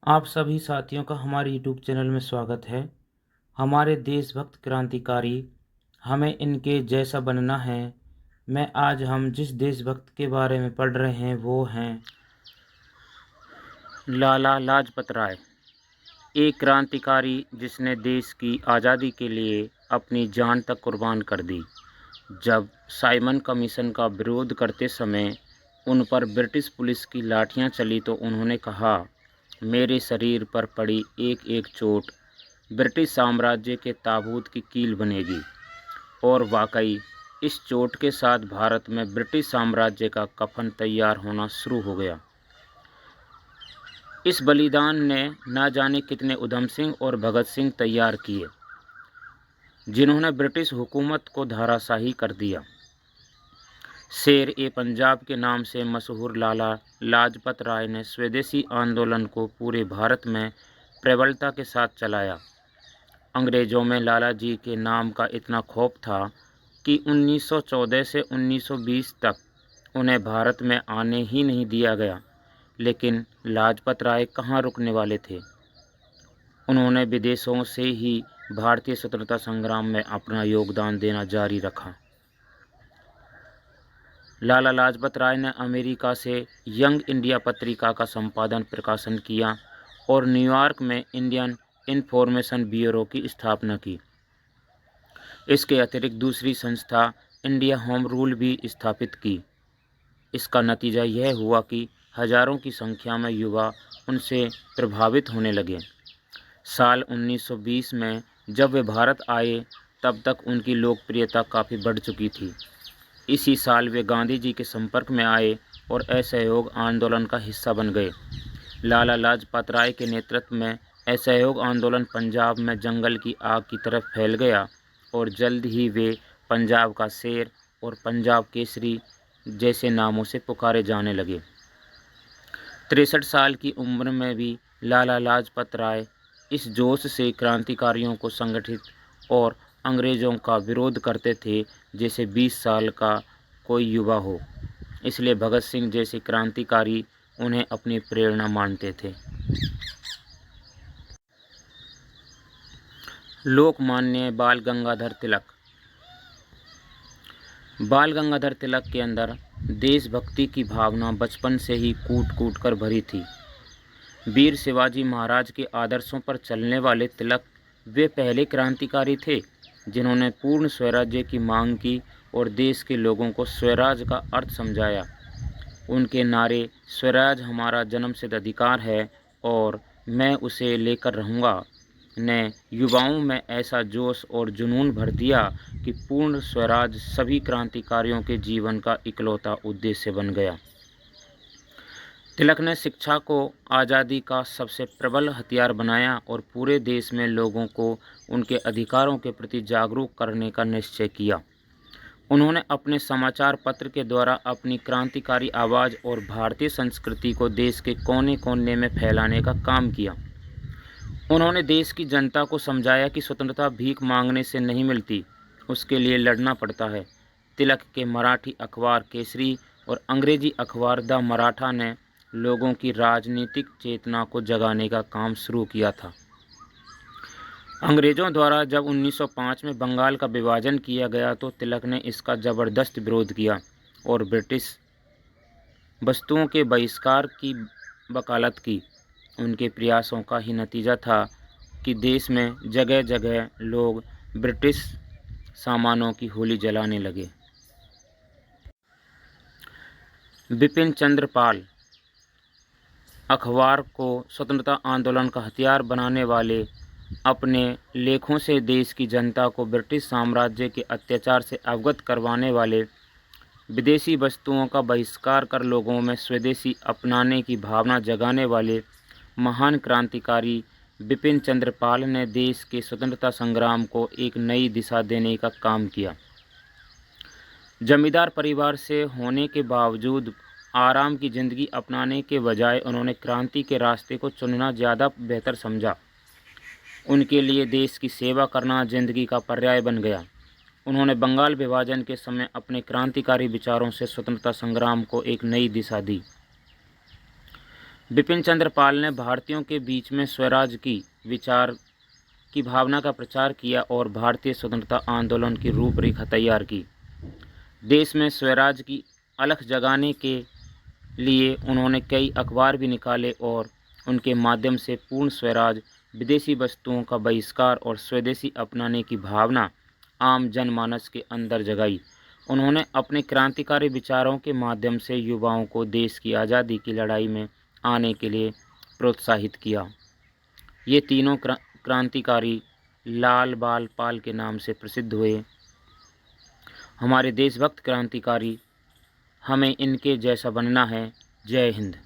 आप सभी साथियों का हमारे यूट्यूब चैनल में स्वागत है। हमारे देशभक्त क्रांतिकारी, हमें इनके जैसा बनना है। मैं आज हम जिस देशभक्त के बारे में पढ़ रहे हैं वो हैं लाला लाजपत राय। एक क्रांतिकारी जिसने देश की आज़ादी के लिए अपनी जान तक कुर्बान कर दी। जब साइमन कमीशन का विरोध करते समय उन पर ब्रिटिश पुलिस की लाठियां चली तो उन्होंने कहा, मेरे शरीर पर पड़ी एक एक चोट ब्रिटिश साम्राज्य के ताबूत की कील बनेगी। और वाकई इस चोट के साथ भारत में ब्रिटिश साम्राज्य का कफन तैयार होना शुरू हो गया। इस बलिदान ने न जाने कितने उधम सिंह और भगत सिंह तैयार किए, जिन्होंने ब्रिटिश हुकूमत को धराशायी कर दिया। शेर ए पंजाब के नाम से मशहूर लाला लाजपत राय ने स्वदेशी आंदोलन को पूरे भारत में प्रबलता के साथ चलाया। अंग्रेज़ों में लाला जी के नाम का इतना खौफ था कि 1914 से 1920 तक उन्हें भारत में आने ही नहीं दिया गया। लेकिन लाजपत राय कहाँ रुकने वाले थे। उन्होंने विदेशों से ही भारतीय स्वतंत्रता संग्राम में अपना योगदान देना जारी रखा। लाला लाजपत राय ने अमेरिका से यंग इंडिया पत्रिका का संपादन प्रकाशन किया और न्यूयॉर्क में इंडियन इंफॉर्मेशन ब्यूरो की स्थापना की। इसके अतिरिक्त दूसरी संस्था इंडिया होम रूल भी स्थापित की। इसका नतीजा यह हुआ कि हजारों की संख्या में युवा उनसे प्रभावित होने लगे। साल 1920 में जब वे भारत आए तब तक उनकी लोकप्रियता काफ़ी बढ़ चुकी थी। इसी साल वे गांधी जी के संपर्क में आए और असहयोग आंदोलन का हिस्सा बन गए। लाला लाजपत राय के नेतृत्व में असहयोग आंदोलन पंजाब में जंगल की आग की तरफ फैल गया और जल्द ही वे पंजाब का शेर और पंजाब केसरी जैसे नामों से पुकारे जाने लगे। 63 साल की उम्र में भी लाला लाजपत राय इस जोश से क्रांतिकारियों को संगठित और अंग्रेज़ों का विरोध करते थे जैसे 20 साल का कोई युवा हो। इसलिए भगत सिंह जैसे क्रांतिकारी उन्हें अपनी प्रेरणा मानते थे। लोकमान्य बाल गंगाधर तिलक। बाल गंगाधर तिलक के अंदर देशभक्ति की भावना बचपन से ही कूट कूट कर भरी थी। वीर शिवाजी महाराज के आदर्शों पर चलने वाले तिलक वे पहले क्रांतिकारी थे जिन्होंने पूर्ण स्वराज्य की मांग की और देश के लोगों को स्वराज का अर्थ समझाया। उनके नारे स्वराज हमारा जन्मसिद्ध अधिकार है और मैं उसे लेकर रहूँगा ने युवाओं में ऐसा जोश और जुनून भर दिया कि पूर्ण स्वराज सभी क्रांतिकारियों के जीवन का इकलौता उद्देश्य बन गया। तिलक ने शिक्षा को आज़ादी का सबसे प्रबल हथियार बनाया और पूरे देश में लोगों को उनके अधिकारों के प्रति जागरूक करने का निश्चय किया। उन्होंने अपने समाचार पत्र के द्वारा अपनी क्रांतिकारी आवाज़ और भारतीय संस्कृति को देश के कोने कोने में फैलाने का काम किया। उन्होंने देश की जनता को समझाया कि स्वतंत्रता भीख मांगने से नहीं मिलती, उसके लिए लड़ना पड़ता है। तिलक के मराठी अखबार केसरी और अंग्रेजी अखबार द मराठा ने लोगों की राजनीतिक चेतना को जगाने का काम शुरू किया था। अंग्रेज़ों द्वारा जब 1905 में बंगाल का विभाजन किया गया तो तिलक ने इसका ज़बरदस्त विरोध किया और ब्रिटिश वस्तुओं के बहिष्कार की वकालत की। उनके प्रयासों का ही नतीजा था कि देश में जगह जगह लोग ब्रिटिश सामानों की होली जलाने लगे। बिपिन चंद्र पाल अखबार को स्वतंत्रता आंदोलन का हथियार बनाने वाले, अपने लेखों से देश की जनता को ब्रिटिश साम्राज्य के अत्याचार से अवगत करवाने वाले, विदेशी वस्तुओं का बहिष्कार कर लोगों में स्वदेशी अपनाने की भावना जगाने वाले महान क्रांतिकारी बिपिन चंद्र पाल ने देश के स्वतंत्रता संग्राम को एक नई दिशा देने का काम किया। जमींदार परिवार से होने के बावजूद आराम की ज़िंदगी अपनाने के बजाय उन्होंने क्रांति के रास्ते को चुनना ज़्यादा बेहतर समझा। उनके लिए देश की सेवा करना ज़िंदगी का पर्याय बन गया। उन्होंने बंगाल विभाजन के समय अपने क्रांतिकारी विचारों से स्वतंत्रता संग्राम को एक नई दिशा दी। बिपिन चंद्र पाल ने भारतीयों के बीच में स्वराज की विचार की भावना का प्रचार किया और भारतीय स्वतंत्रता आंदोलन की रूपरेखा तैयार की। देश में स्वराज की अलख जगाने के लिए उन्होंने कई अखबार भी निकाले और उनके माध्यम से पूर्ण स्वराज, विदेशी वस्तुओं का बहिष्कार और स्वदेशी अपनाने की भावना आम जनमानस के अंदर जगाई। उन्होंने अपने क्रांतिकारी विचारों के माध्यम से युवाओं को देश की आज़ादी की लड़ाई में आने के लिए प्रोत्साहित किया। ये तीनों क्रांतिकारी लाल बाल पाल के नाम से प्रसिद्ध हुए। हमारे देशभक्त क्रांतिकारी, हमें इनके जैसा बनना है। जय हिंद।